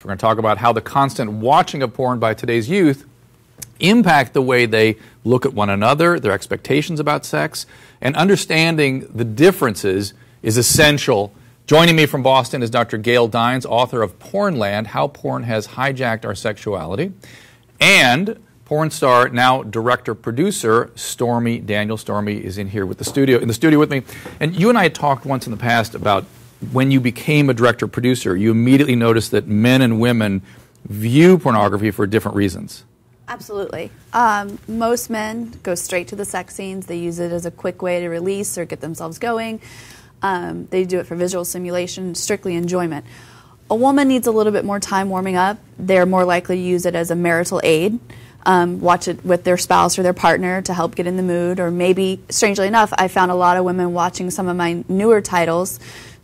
We're going to talk about how the constant watching of porn by today's youth impact the way they look at one another, their expectations about sex, and understanding the differences is essential. Joining me from Boston is Dr. Gail Dines, author of Pornland, How Porn Has Hijacked Our Sexuality, and porn star, now director-producer, Stormy Daniel. Stormy is in the studio with me. And you and I had talked once in the past about when you became a director-producer, you immediately noticed that men and women view pornography for different reasons. Absolutely. Most men go straight to the sex scenes. They use it as a quick way to release or get themselves going. They do it for visual simulation, strictly enjoyment. A woman needs a little bit more time warming up. They're more likely to use it as a marital aid, watch it with their spouse or their partner to help get in the mood, or maybe, strangely enough, I found a lot of women watching some of my newer titles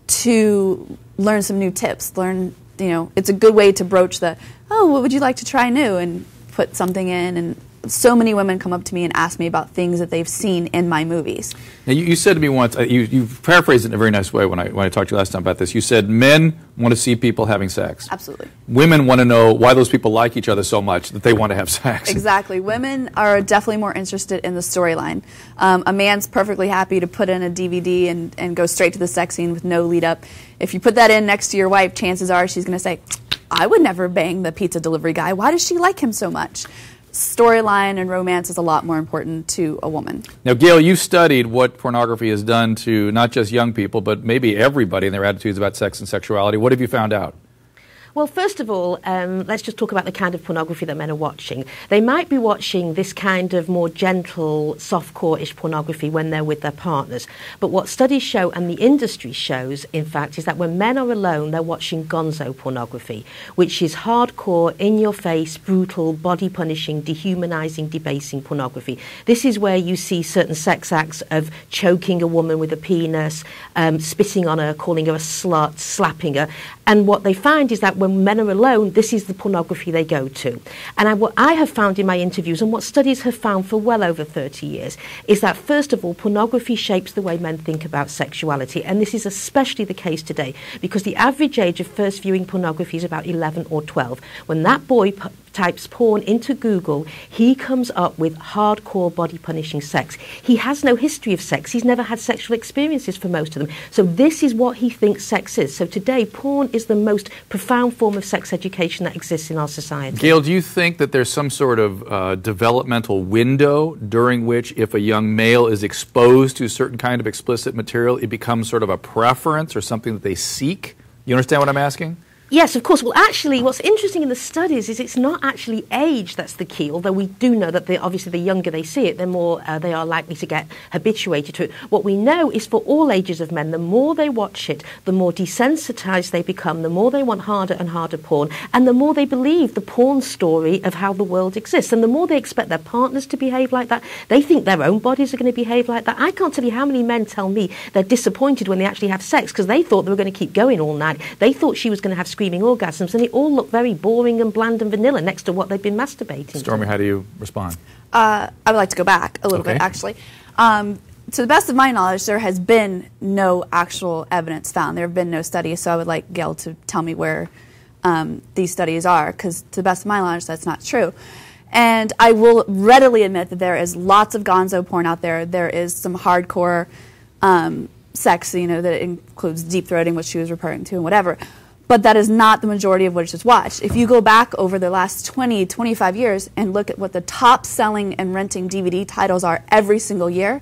to learn some new tips. It's a good way to broach what would you like to try new, and put something in. And so many women come up to me and ask me about things that they've seen in my movies. Now, you said to me once, you paraphrased it in a very nice way when I talked to you last time about this. You said men want to see people having sex. Absolutely. Women want to know why those people like each other so much that they want to have sex. Exactly. Women are definitely more interested in the storyline. A man's perfectly happy to put in a DVD and go straight to the sex scene with no lead up. If you put that in next to your wife, chances are she's going to say, I would never bang the pizza delivery guy. Why does she like him so much? Storyline and romance is a lot more important to a woman. Now, Gail, you studied what pornography has done to not just young people, but maybe everybody and their attitudes about sex and sexuality. What have you found out? Well, first of all, let's just talk about the kind of pornography that men are watching. They might be watching this kind of more gentle, softcore-ish pornography when they're with their partners. But what studies show, and the industry shows, in fact, is that when men are alone, they're watching gonzo pornography, which is hardcore, in-your-face, brutal, body-punishing, dehumanizing, debasing pornography. This is where you see certain sex acts of choking a woman with a penis, spitting on her, calling her a slut, slapping her. And what they find is that when men are alone, this is the pornography they go to. And what I have found in my interviews, and what studies have found for well over 30 years, is that, first of all, pornography shapes the way men think about sexuality. And this is especially the case today, because the average age of first viewing pornography is about 11 or 12. When that boy types porn into Google, he comes up with hardcore body-punishing sex. He has no history of sex. He's never had sexual experiences for most of them. So this is what he thinks sex is. So today, porn is the most profound form of sex education that exists in our society. Gail, do you think that there's some sort of developmental window during which, if a young male is exposed to a certain kind of explicit material, it becomes sort of a preference or something that they seek? You understand what I'm asking? Yes, of course. Well, actually, what's interesting in the studies is it's not actually age that's the key, although we do know that obviously the younger they see it, the more they are likely to get habituated to it. What we know is for all ages of men, the more they watch it, the more desensitized they become, the more they want harder and harder porn, and the more they believe the porn story of how the world exists, and the more they expect their partners to behave like that. They think their own bodies are going to behave like that. I can't tell you how many men tell me they're disappointed when they actually have sex because they thought they were going to keep going all night. They thought she was going to have screaming orgasms, and it all looked very boring and bland and vanilla next to what they've been masturbating Stormy, to. how do you respond? I would like to go back a little bit, actually. To the best of my knowledge, there has been no actual evidence found. There have been no studies, so I would like Gail to tell me where these studies are, because to the best of my knowledge, that's not true. And I will readily admit that there is lots of gonzo porn out there. There is some hardcore sex, that includes deep throating, which she was referring to, and whatever. But that is not the majority of what is watched. If you go back over the last 20, 25 years and look at what the top selling and renting DVD titles are every single year,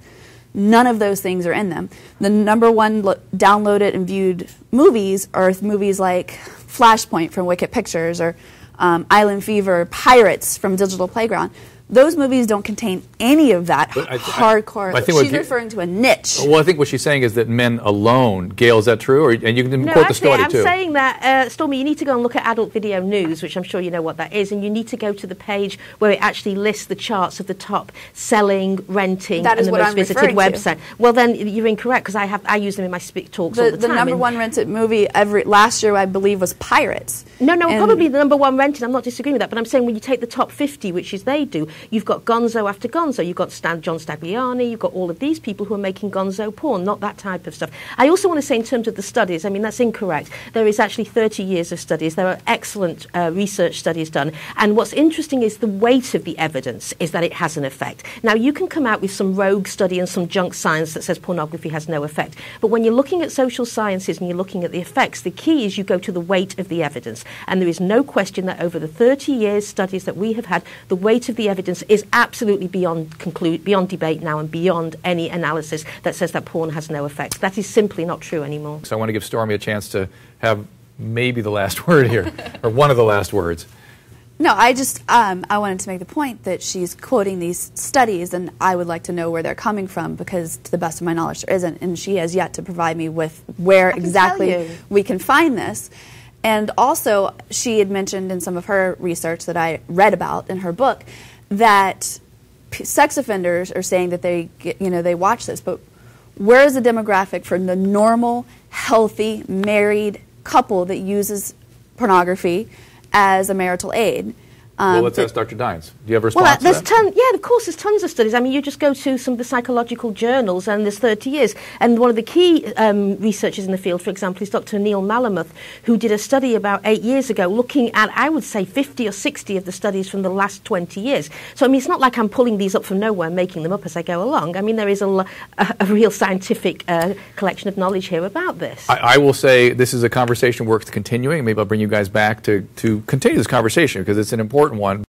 none of those things are in them. The number one downloaded and viewed movies are movies like Flashpoint from Wicked Pictures, or Island Fever, Pirates from Digital Playground. Those movies don't contain any of that hardcore. She's referring to a niche. Well, I think what she's saying is that men alone. Gail, is that true? And you can quote the study too. I'm saying that, Stormy, you need to go and look at Adult Video News, which I'm sure you know what that is, and you need to go to the page where it actually lists the charts of the top selling, renting, and the most visited website. Well, then you're incorrect, because I use them in my talks all the time. The number one rented movie last year, I believe, was Pirates. No, probably the number one rented. I'm not disagreeing with that, but I'm saying when you take the top 50, which is they do, you've got gonzo after gonzo. You've got John Stagliani, you've got all of these people who are making gonzo porn, not that type of stuff. I also want to say in terms of the studies, I mean, that's incorrect. There is actually 30 years of studies. There are excellent research studies done. And what's interesting is the weight of the evidence is that it has an effect. Now, you can come out with some rogue study and some junk science that says pornography has no effect. But when you're looking at social sciences and you're looking at the effects, the key is you go to the weight of the evidence. And there is no question that over the 30 years studies that we have had, the weight of the evidence is absolutely beyond debate now and beyond any analysis that says that porn has no effect. That is simply not true anymore. So I want to give Stormy a chance to have maybe the last word here, or one of the last words. No, I just I wanted to make the point that she's quoting these studies, and I would like to know where they're coming from, because to the best of my knowledge there isn't, and she has yet to provide me with where exactly we can find this. And also, she had mentioned in some of her research that I read about in her book that sex offenders are saying that they watch this, but where is the demographic for the normal, healthy, married couple that uses pornography as a marital aid? Well, let's ask Dr. Dines. Do you have a response to that? Yeah, of course, there's tons of studies. I mean, you just go to some of the psychological journals, and there's 30 years. And one of the key researchers in the field, for example, is Dr. Neil Malamuth, who did a study about 8 years ago looking at, I would say, 50 or 60 of the studies from the last 20 years. So, I mean, it's not like I'm pulling these up from nowhere and making them up as I go along. I mean, there is a real scientific collection of knowledge here about this. I will say this is a conversation worth continuing. Maybe I'll bring you guys back to continue this conversation, because it's an important one.